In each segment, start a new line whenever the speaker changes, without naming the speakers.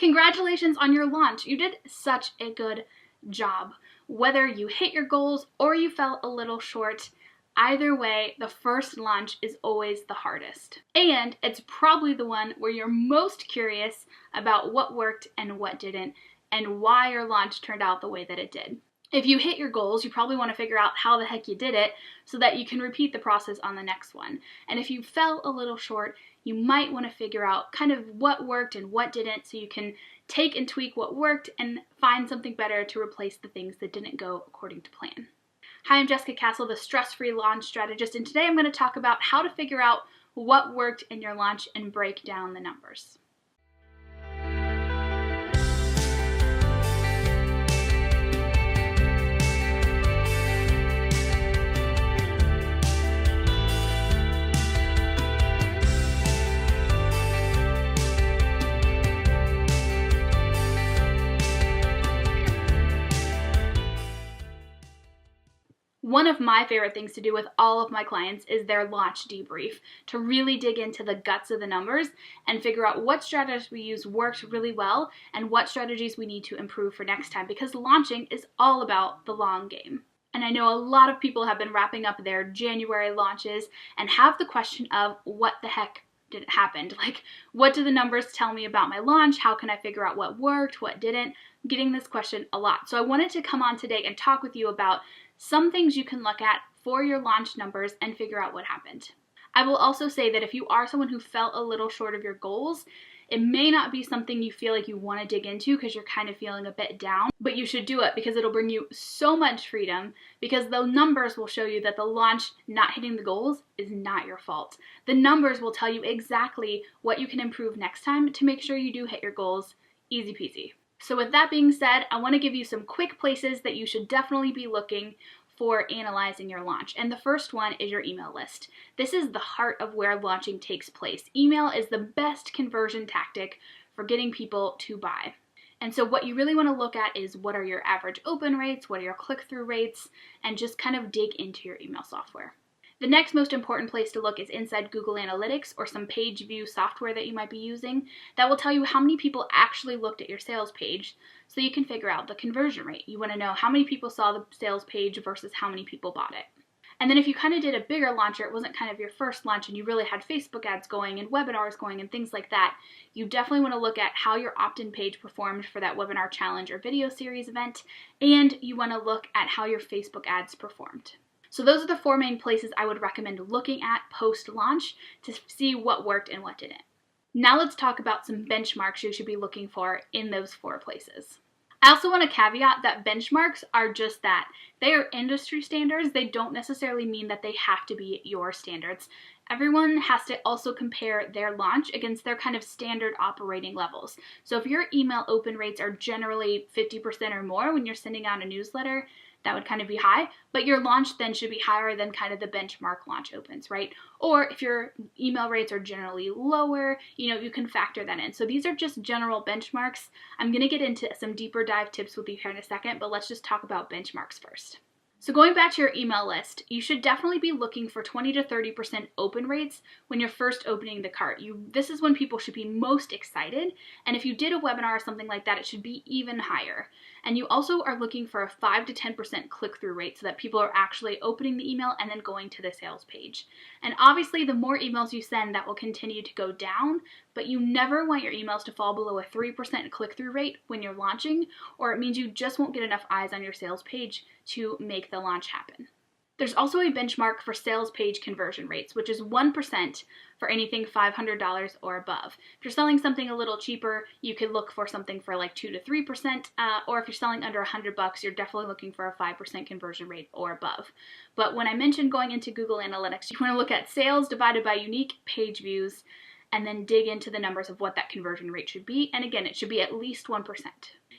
Congratulations on your launch. You did such a good job. Whether you hit your goals or you fell a little short, either way, the first launch is always the hardest. And it's probably the one where you're most curious about what worked and what didn't, and why your launch turned out the way that it did. If you hit your goals, you probably want to figure out how the heck you did it so that you can repeat the process on the next one. And if you fell a little short, you might want to figure out kind of what worked and what didn't so you can take and tweak what worked and find something better to replace the things that didn't go according to plan. Hi, I'm Jessica Castle, the stress-free launch strategist, and today I'm going to talk about how to figure out what worked in your launch and break down the numbers. One of my favorite things to do with all of my clients is their launch debrief, to really dig into the guts of the numbers and figure out what strategies we used worked really well and what strategies we need to improve for next time, because launching is all about the long game. And I know a lot of people have been wrapping up their January launches and have the question of what the heck did it happen? Like, what do the numbers tell me about my launch? How can I figure out what worked, what didn't? I'm getting this question a lot. So I wanted to come on today and talk with you about some things you can look at for your launch numbers and figure out what happened. I will also say that if you are someone who fell a little short of your goals, it may not be something you feel like you want to dig into because you're kind of feeling a bit down, but you should do it because it'll bring you so much freedom, because the numbers will show you that the launch not hitting the goals is not your fault. The numbers will tell you exactly what you can improve next time to make sure you do hit your goals. Easy peasy. So with that being said, I want to give you some quick places that you should definitely be looking for analyzing your launch. And the first one is your email list. This is the heart of where launching takes place. Email is the best conversion tactic for getting people to buy. And so what you really want to look at is what are your average open rates, what are your click-through rates, and just kind of dig into your email software. The next most important place to look is inside Google Analytics or some page view software that you might be using. That will tell you how many people actually looked at your sales page so you can figure out the conversion rate. You want to know how many people saw the sales page versus how many people bought it. And then if you kind of did a bigger launch, or it wasn't kind of your first launch and you really had Facebook ads going and webinars going and things like that, you definitely want to look at how your opt-in page performed for that webinar challenge or video series event, and you want to look at how your Facebook ads performed. So those are the four main places I would recommend looking at post-launch to see what worked and what didn't. Now let's talk about some benchmarks you should be looking for in those four places. I also want to caveat that benchmarks are just that. They are industry standards. They don't necessarily mean that they have to be your standards. Everyone has to also compare their launch against their kind of standard operating levels. So if your email open rates are generally 50% or more when you're sending out a newsletter, that would kind of be high, but your launch then should be higher than kind of the benchmark launch opens, right? Or if your email rates are generally lower, you can factor that in. So these are just general benchmarks. I'm going to get into some deeper dive tips with you here in a second, but let's just talk about benchmarks first. So going back to your email list, you should definitely be looking for 20 to 30% open rates when you're first opening the cart. This is when people should be most excited, and if you did a webinar or something like that, it should be even higher. And you also are looking for a 5 to 10% click-through rate so that people are actually opening the email and then going to the sales page. And obviously, the more emails you send, that will continue to go down, but you never want your emails to fall below a 3% click-through rate when you're launching, or it means you just won't get enough eyes on your sales page to make the launch happen. There's also a benchmark for sales page conversion rates, which is 1% for anything $500 or above. If you're selling something a little cheaper, you could look for something for like 2 to 3%, or if you're selling under $100, you're definitely looking for a 5% conversion rate or above. But when I mentioned going into Google Analytics, you want to look at sales divided by unique page views and then dig into the numbers of what that conversion rate should be. And again, it should be at least 1%.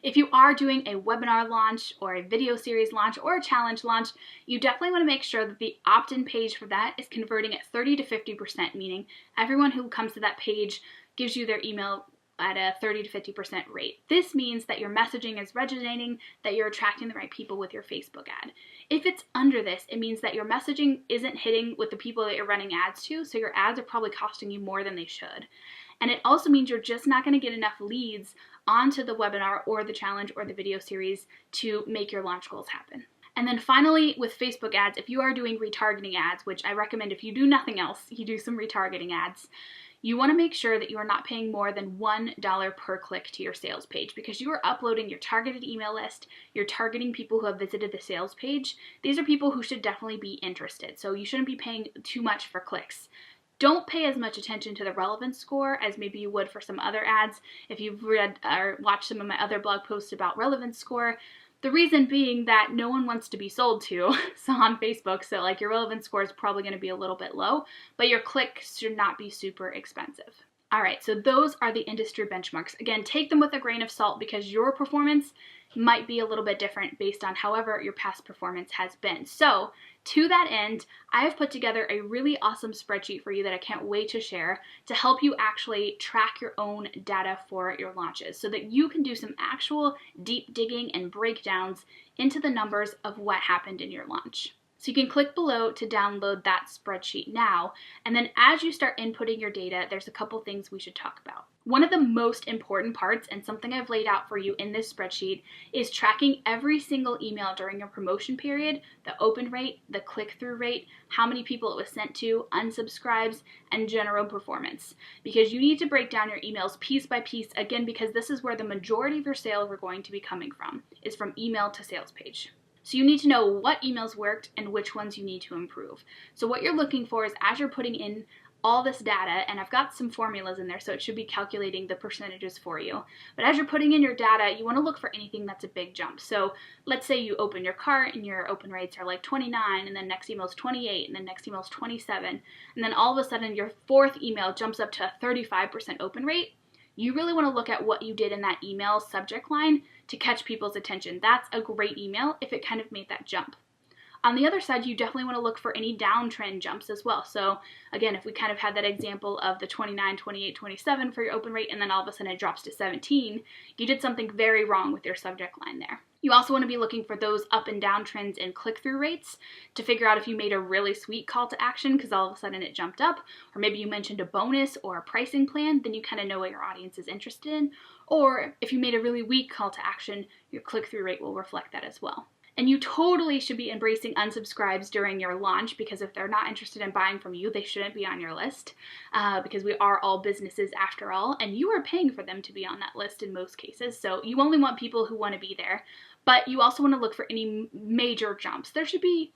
If you are doing a webinar launch or a video series launch or a challenge launch, you definitely want to make sure that the opt-in page for that is converting at 30 to 50%, meaning everyone who comes to that page gives you their email at a 30 to 50% rate. This means that your messaging is resonating, that you're attracting the right people with your Facebook ad. If it's under this, it means that your messaging isn't hitting with the people that you're running ads to, so your ads are probably costing you more than they should. And it also means you're just not going to get enough leads onto the webinar or the challenge or the video series to make your launch goals happen. And then finally, with Facebook ads, if you are doing retargeting ads, which I recommend if you do nothing else, you do some retargeting ads, you want to make sure that you are not paying more than $1 per click to your sales page, because you are uploading your targeted email list, you're targeting people who have visited the sales page. These are people who should definitely be interested, so you shouldn't be paying too much for clicks. Don't pay as much attention to the relevance score as maybe you would for some other ads. If you've read or watched some of my other blog posts about relevance score, the reason being that no one wants to be sold to so on Facebook, so like your relevance score is probably going to be a little bit low, but your clicks should not be super expensive. All right, so those are the industry benchmarks. Again, take them with a grain of salt because your performance might be a little bit different based on however your past performance has been. So to that end, I have put together a really awesome spreadsheet for you that I can't wait to share to help you actually track your own data for your launches so that you can do some actual deep digging and breakdowns into the numbers of what happened in your launch. So you can click below to download that spreadsheet now, and then as you start inputting your data, there's a couple things we should talk about. One of the most important parts, and something I've laid out for you in this spreadsheet, is tracking every single email during your promotion period, the open rate, the click-through rate, how many people it was sent to, unsubscribes, and general performance. Because you need to break down your emails piece by piece, again, because this is where the majority of your sales are going to be coming from, is from email to sales page. So you need to know what emails worked and which ones you need to improve. So what you're looking for is, as you're putting in all this data, and I've got some formulas in there, so it should be calculating the percentages for you. But as you're putting in your data, you want to look for anything that's a big jump. So let's say you open your cart and your open rates are like 29, and then next email is 28, and then next email is 27, and then all of a sudden your fourth email jumps up to a 35% open rate. You really want to look at what you did in that email subject line to catch people's attention. That's a great email if it kind of made that jump. On the other side, you definitely want to look for any downtrend jumps as well. So again, if we kind of had that example of the 29, 28, 27 for your open rate, and then all of a sudden it drops to 17, you did something very wrong with your subject line there. You also want to be looking for those up and down trends in click-through rates to figure out if you made a really sweet call to action because all of a sudden it jumped up, or maybe you mentioned a bonus or a pricing plan, then you kind of know what your audience is interested in. Or if you made a really weak call to action, your click-through rate will reflect that as well. And you totally should be embracing unsubscribes during your launch, because if they're not interested in buying from you, they shouldn't be on your list, because we are all businesses after all, and you are paying for them to be on that list in most cases. So you only want people who want to be there, but you also want to look for any major jumps. There should be,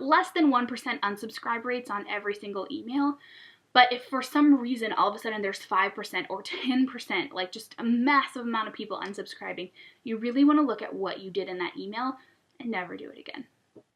less than 1% unsubscribe rates on every single email. But if for some reason all of a sudden there's 5% or 10%, like just a massive amount of people unsubscribing, you really want to look at what you did in that email and never do it again.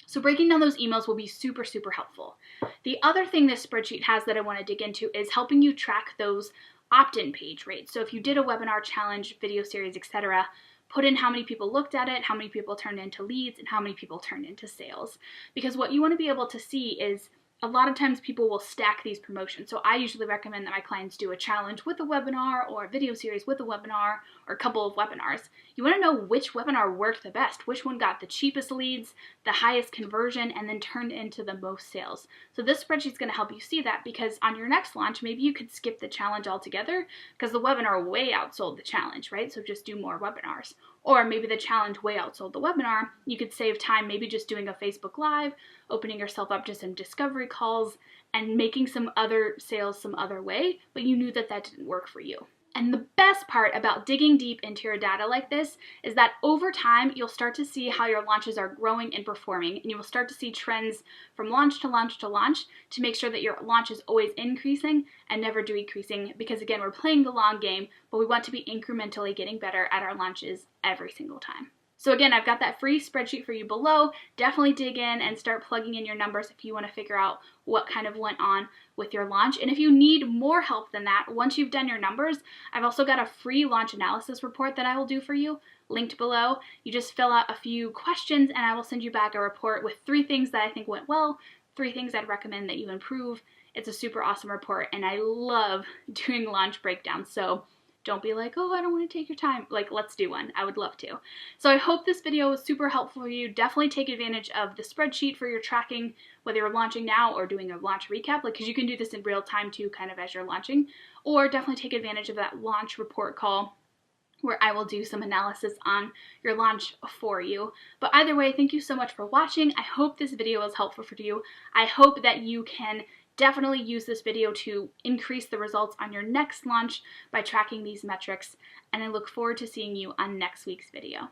So breaking down those emails will be super, super helpful. The other thing this spreadsheet has that I want to dig into is helping you track those opt-in page rates. So if you did a webinar, challenge, video series, etc., put in how many people looked at it, how many people turned into leads, and how many people turned into sales. Because what you want to be able to see is, a lot of times people will stack these promotions. So I usually recommend that my clients do a challenge with a webinar or a video series with a webinar or a couple of webinars. You want to know which webinar worked the best, which one got the cheapest leads, the highest conversion, and then turned into the most sales. So this spreadsheet is going to help you see that, because on your next launch, maybe you could skip the challenge altogether because the webinar way outsold the challenge, right? So just do more webinars. Or maybe the challenge way outsold the webinar. You could save time maybe just doing a Facebook Live, opening yourself up to some discovery calls, and making some other sales some other way, but you knew that that didn't work for you. And the best part about digging deep into your data like this is that over time, you'll start to see how your launches are growing and performing, and you will start to see trends from launch to launch to launch to make sure that your launch is always increasing and never decreasing, because again, we're playing the long game, but we want to be incrementally getting better at our launches every single time. So again, I've got that free spreadsheet for you below. Definitely dig in and start plugging in your numbers if you want to figure out what kind of went on with your launch. And if you need more help than that, once you've done your numbers, I've also got a free launch analysis report that I will do for you, linked below. You just fill out a few questions and I will send you back a report with 3 things that I think went well, 3 things I'd recommend that you improve. It's a super awesome report and I love doing launch breakdowns. So Don't be like, oh, I don't want to take your time. Like, let's do one. I would love to. So I hope this video was super helpful for you. Definitely take advantage of the spreadsheet for your tracking, whether you're launching now or doing a launch recap, like, because you can do this in real time too, kind of as you're launching, or definitely take advantage of that launch report call where I will do some analysis on your launch for you. But either way, thank you so much for watching. I hope this video was helpful for you. I hope that you can definitely use this video to increase the results on your next launch by tracking these metrics, and I look forward to seeing you on next week's video.